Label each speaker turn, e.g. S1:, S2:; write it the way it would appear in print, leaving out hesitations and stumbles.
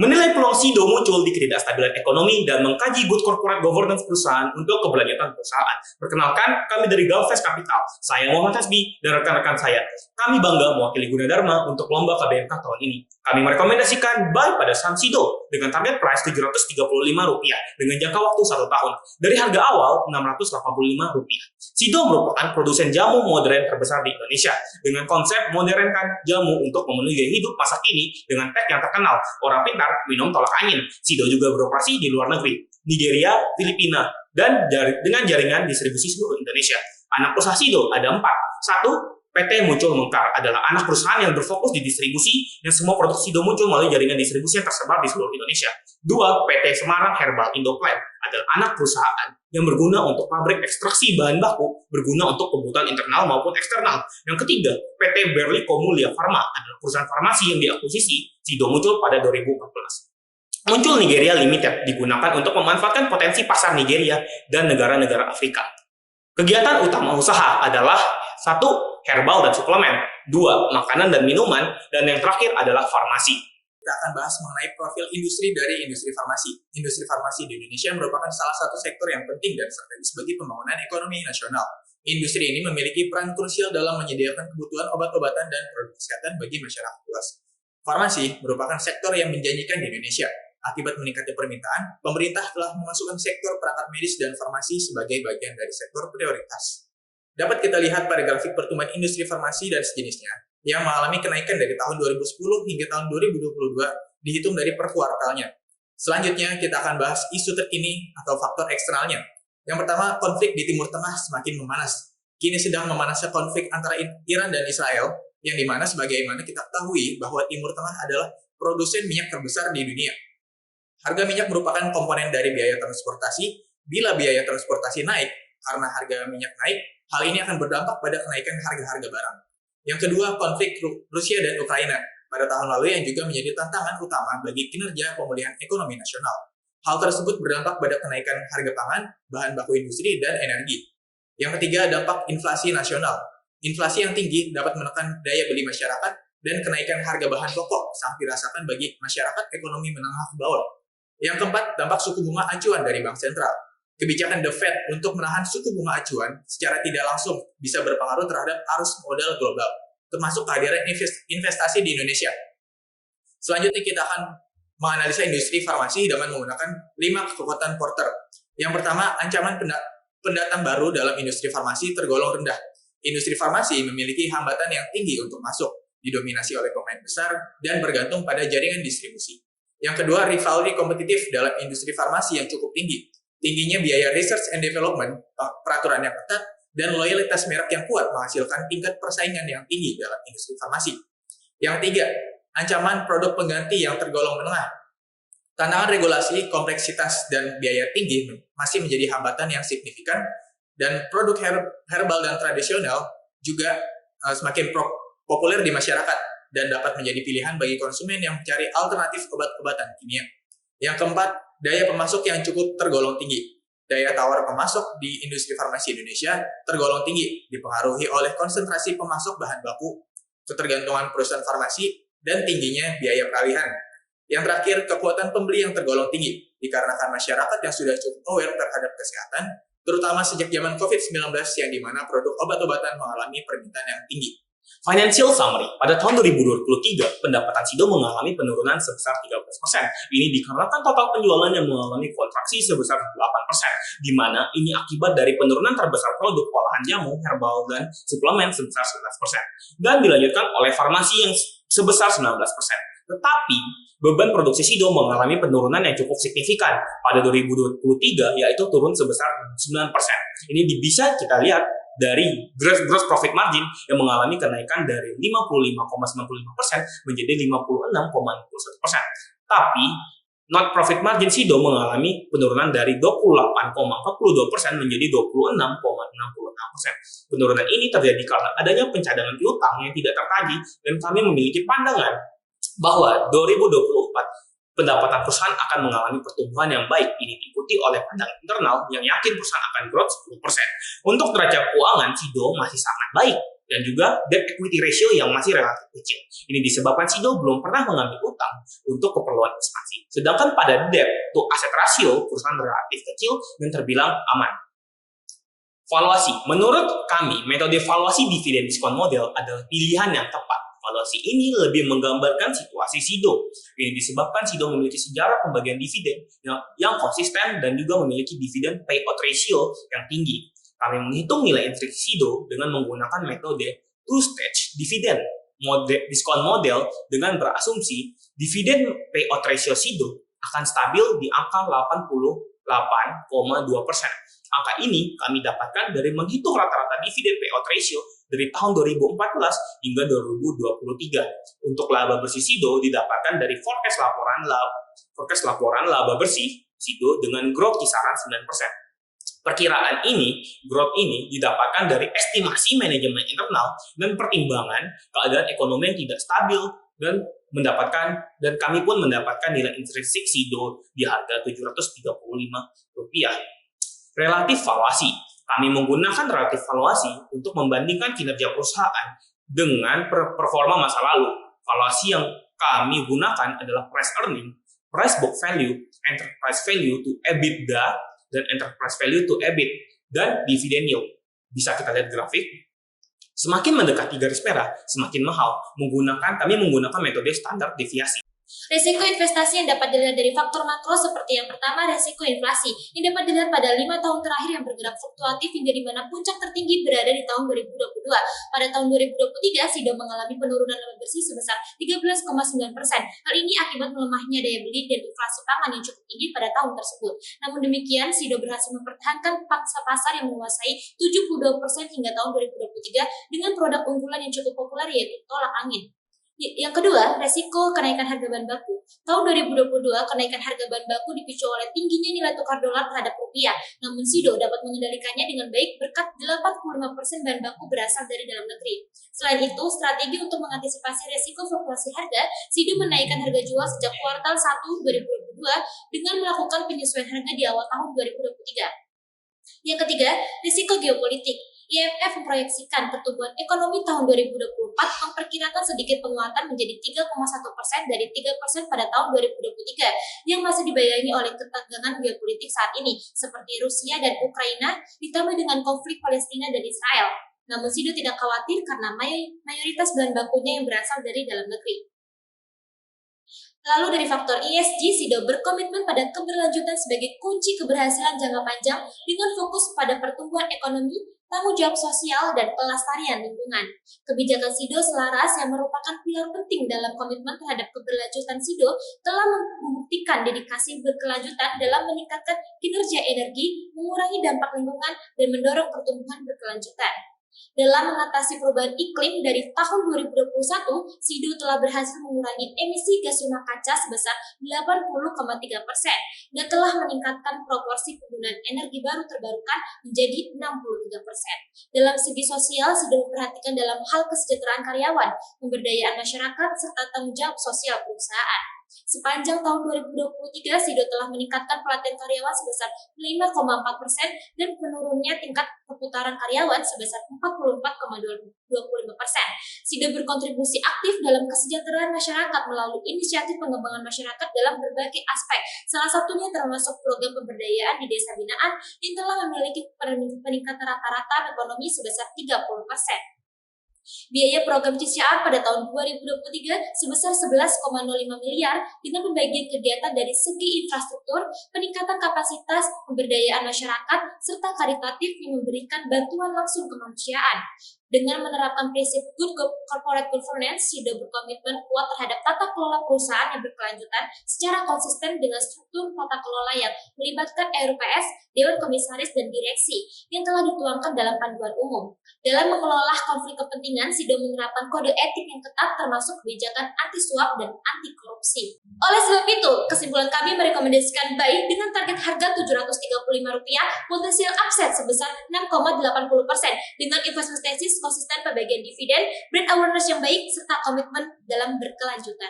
S1: Menilai peluang SIDO muncul di ketidakstabilan ekonomi dan mengkaji good corporate governance perusahaan untuk keberlanjutan perusahaan. Perkenalkan, kami dari Galvest Capital. Saya Muhammad Hasbi dan rekan-rekan saya. Kami bangga mewakili Gunadarma untuk lomba KBMK tahun ini. Kami merekomendasikan buy pada saham SIDO dengan target price Rp735 dengan jangka waktu 1 tahun dari harga awal Rp685. SIDO merupakan produsen jamu modern terbesar di Indonesia dengan konsep modernkan jamu untuk memenuhi gaya hidup masa kini dengan tag yang terkenal, orang pintar minum tolak angin. SIDO juga beroperasi di luar negeri, Nigeria, Filipina, dan dengan jaringan distribusi seluruh Indonesia. Anak usaha SIDO ada 4. 1. PT Muncul Mengkar adalah anak perusahaan yang berfokus di distribusi dan semua produk SIDO muncul melalui jaringan distribusi yang tersebar di seluruh Indonesia. 2. PT Semarang Herbal Indoplant adalah anak perusahaan yang berguna untuk pabrik ekstraksi bahan baku, berguna untuk kebutuhan internal maupun eksternal. Yang ketiga, PT Berli Komulia Pharma adalah perusahaan farmasi yang diakuisisi SIDO muncul pada 2014. Muncul Nigeria Limited digunakan untuk memanfaatkan potensi pasar Nigeria dan negara-negara Afrika. Kegiatan utama usaha adalah 1. Herbal dan suplemen, 2. Makanan dan minuman, dan yang terakhir adalah farmasi.
S2: Kita akan bahas mengenai profil industri dari industri farmasi. Industri farmasi di Indonesia merupakan salah satu sektor yang penting dan strategis bagi pembangunan ekonomi nasional. Industri ini memiliki peran krusial dalam menyediakan kebutuhan obat-obatan dan produk kesehatan bagi masyarakat luas. Farmasi merupakan sektor yang menjanjikan di Indonesia. Akibat meningkatnya permintaan, pemerintah telah memasukkan sektor perangkat medis dan farmasi sebagai bagian dari sektor prioritas. Dapat kita lihat pada grafik pertumbuhan industri farmasi dan sejenisnya yang mengalami kenaikan dari tahun 2010 hingga tahun 2022 dihitung dari per kuartalnya. Selanjutnya kita akan bahas isu terkini atau faktor eksternalnya. Yang pertama, konflik di Timur Tengah semakin memanas. Kini sedang memanasnya konflik antara Iran dan Israel, yang dimana sebagaimana kita ketahui bahwa Timur Tengah adalah produsen minyak terbesar di dunia. Harga minyak merupakan komponen dari biaya transportasi. Bila biaya transportasi naik karena harga minyak naik, hal ini akan berdampak pada kenaikan harga-harga barang. Yang kedua, konflik Rusia dan Ukraina pada tahun lalu yang juga menjadi tantangan utama bagi kinerja pemulihan ekonomi nasional. Hal tersebut berdampak pada kenaikan harga pangan, bahan baku industri, dan energi. Yang ketiga, dampak inflasi nasional. Inflasi yang tinggi dapat menekan daya beli masyarakat dan kenaikan harga bahan pokok sangat dirasakan bagi masyarakat ekonomi menengah ke bawah. Yang keempat, dampak suku bunga acuan dari Bank Sentral. Kebijakan The Fed untuk menahan suku bunga acuan secara tidak langsung bisa berpengaruh terhadap arus modal global, termasuk kehadiran investasi di Indonesia. Selanjutnya kita akan menganalisa industri farmasi dengan menggunakan 5 kekuatan Porter. Yang pertama, ancaman pendatang baru dalam industri farmasi tergolong rendah. Industri farmasi memiliki hambatan yang tinggi untuk masuk, didominasi oleh pemain besar, dan bergantung pada jaringan distribusi. Yang kedua, rivalry kompetitif dalam industri farmasi yang cukup tinggi. Tingginya biaya research and development, peraturan yang ketat, dan loyalitas merek yang kuat menghasilkan tingkat persaingan yang tinggi dalam industri farmasi. Yang tiga, ancaman produk pengganti yang tergolong menengah. Tantangan regulasi, kompleksitas, dan biaya tinggi masih menjadi hambatan yang signifikan, dan produk herbal dan tradisional juga semakin populer di masyarakat dan dapat menjadi pilihan bagi konsumen yang mencari alternatif obat-obatan kimia. Yang keempat, daya pemasok yang cukup tergolong tinggi. Daya tawar pemasok di industri farmasi Indonesia tergolong tinggi, dipengaruhi oleh konsentrasi pemasok bahan baku, ketergantungan perusahaan farmasi, dan tingginya biaya peralihan. Yang terakhir, kekuatan pembeli yang tergolong tinggi, dikarenakan masyarakat yang sudah cukup aware terhadap kesehatan, terutama sejak zaman COVID-19 yang dimana produk obat-obatan mengalami permintaan yang tinggi.
S1: Financial Summary. Pada tahun 2023, pendapatan SIDO mengalami penurunan sebesar 13%. Ini dikarenakan total penjualan yang mengalami kontraksi sebesar 8%, di mana ini akibat dari penurunan terbesar produk olahan jamu, herbal, dan suplemen sebesar 11%, dan dilanjutkan oleh farmasi yang sebesar 19%. Tetapi, beban produksi SIDO mengalami penurunan yang cukup signifikan pada 2023, yaitu turun sebesar 9%. Ini bisa kita lihat dari gross profit margin yang mengalami kenaikan dari 55,95% menjadi 56,61%. Tapi, net profit margin SIDO mengalami penurunan dari 28,42% menjadi 26,66%. Penurunan ini terjadi karena adanya pencadangan piutang yang tidak tertagih, dan kami memiliki pandangan bahwa 2024 pendapatan perusahaan akan mengalami pertumbuhan yang baik. Ini diikuti oleh pandangan internal yang yakin perusahaan akan growth 10%. Untuk neraca keuangan, SIDO masih sangat baik dan juga debt equity ratio yang masih relatif kecil. Ini disebabkan SIDO belum pernah mengambil utang untuk keperluan ekspansi. Sedangkan pada debt to asset ratio, perusahaan relatif kecil dan terbilang aman. Valuasi. Menurut kami, metode valuasi dividen diskon model adalah pilihan yang tepat. Valuasi ini lebih menggambarkan situasi SIDO. Ini disebabkan SIDO memiliki sejarah pembagian dividen yang konsisten dan juga memiliki dividen payout ratio yang tinggi. Kami menghitung nilai intrinsikal SIDO dengan menggunakan metode two-stage dividend diskon model dengan berasumsi dividen payout ratio SIDO akan stabil di angka 88,2%. Angka ini kami dapatkan dari menghitung rata-rata dividen payout ratio dari tahun 2014 hingga 2023. Untuk laba bersih SIDO didapatkan dari forecast laporan laba bersih SIDO dengan growth kisaran 9%. Perkiraan ini, growth ini didapatkan dari estimasi manajemen internal dan pertimbangan keadaan ekonomi yang tidak stabil dan kami pun mendapatkan nilai intrinsik SIDO di harga Rp735. Relatif valuasi. Kami menggunakan relatif valuasi untuk membandingkan kinerja perusahaan dengan performa masa lalu. Valuasi yang kami gunakan adalah price earning, price book value, enterprise value to EBITDA, dan enterprise value to EBIT, dan dividend yield. Bisa kita lihat grafik. Semakin mendekati garis merah, semakin mahal. Kami menggunakan metode standar deviasi.
S3: Risiko investasi yang dapat dilihat dari faktor makro seperti yang pertama, risiko inflasi, yang dapat dilihat pada 5 tahun terakhir yang bergerak fluktuatif hingga di mana puncak tertinggi berada di tahun 2022. Pada tahun 2023, SIDO mengalami penurunan laba bersih sebesar 13,9%. Hal ini akibat melemahnya daya beli dan inflasi pangan yang cukup tinggi pada tahun tersebut. Namun demikian, SIDO berhasil mempertahankan pangsa pasar yang menguasai 72% hingga tahun 2023 dengan produk unggulan yang cukup populer yaitu tolak angin. Yang kedua, resiko kenaikan harga bahan baku. Tahun 2022, kenaikan harga bahan baku dipicu oleh tingginya nilai tukar dolar terhadap rupiah. Namun SIDO dapat mengendalikannya dengan baik berkat 85% bahan baku berasal dari dalam negeri. Selain itu, strategi untuk mengantisipasi resiko fluktuasi harga, SIDO menaikkan harga jual sejak kuartal 1 2022 dengan melakukan penyesuaian harga di awal tahun 2023. Yang ketiga, risiko geopolitik. IMF memproyeksikan pertumbuhan ekonomi tahun 2024 memperkirakan sedikit penguatan menjadi 3,1% dari 3% pada tahun 2023 yang masih dibayangi oleh ketegangan geopolitik saat ini seperti Rusia dan Ukraina ditambah dengan konflik Palestina dan Israel. Namun SIDO tidak khawatir karena mayoritas bahan bakunya yang berasal dari dalam negeri. Lalu dari faktor ESG, SIDO berkomitmen pada keberlanjutan sebagai kunci keberhasilan jangka panjang dengan fokus pada pertumbuhan ekonomi, tanggung jawab sosial, dan pelestarian lingkungan. Kebijakan SIDO selaras yang merupakan pilar penting dalam komitmen terhadap keberlanjutan SIDO telah membuktikan dedikasi berkelanjutan dalam meningkatkan kinerja energi, mengurangi dampak lingkungan, dan mendorong pertumbuhan berkelanjutan. Dalam mengatasi perubahan iklim dari tahun 2021, SIDO telah berhasil mengurangi emisi gas rumah kaca sebesar 80,3% dan telah meningkatkan proporsi penggunaan energi baru terbarukan menjadi 63%. Dalam segi sosial, SIDO memperhatikan dalam hal kesejahteraan karyawan, pemberdayaan masyarakat, serta tanggung jawab sosial perusahaan. Sepanjang tahun 2023, SIDO telah meningkatkan pelatihan karyawan sebesar 5,4% dan menurunnya tingkat perputaran karyawan sebesar 44,25%. SIDO berkontribusi aktif dalam kesejahteraan masyarakat melalui inisiatif pengembangan masyarakat dalam berbagai aspek. Salah satunya termasuk program pemberdayaan di desa binaan yang telah memiliki peningkatan rata-rata ekonomi sebesar 30%. Biaya program CSR pada tahun 2023 sebesar 11,05 miliar dengan pembagian kegiatan dari segi infrastruktur, peningkatan kapasitas, pemberdayaan masyarakat, serta karitatif yang memberikan bantuan langsung kemanusiaan. Dengan menerapkan prinsip good corporate governance, SIDO berkomitmen kuat terhadap tata kelola perusahaan yang berkelanjutan secara konsisten dengan struktur tata kelola yang melibatkan RUPS, Dewan Komisaris, dan Direksi yang telah dituangkan dalam panduan umum. Dalam mengelola konflik kepentingan, SIDO menerapkan kode etik yang ketat termasuk kebijakan anti suap dan anti korupsi. Oleh sebab itu, kesimpulan kami merekomendasikan buy dengan target harga Rp735, potensial upside sebesar 6,80% dengan investment thesis konsisten pembagian dividen, brand awareness yang baik, serta komitmen dalam berkelanjutan.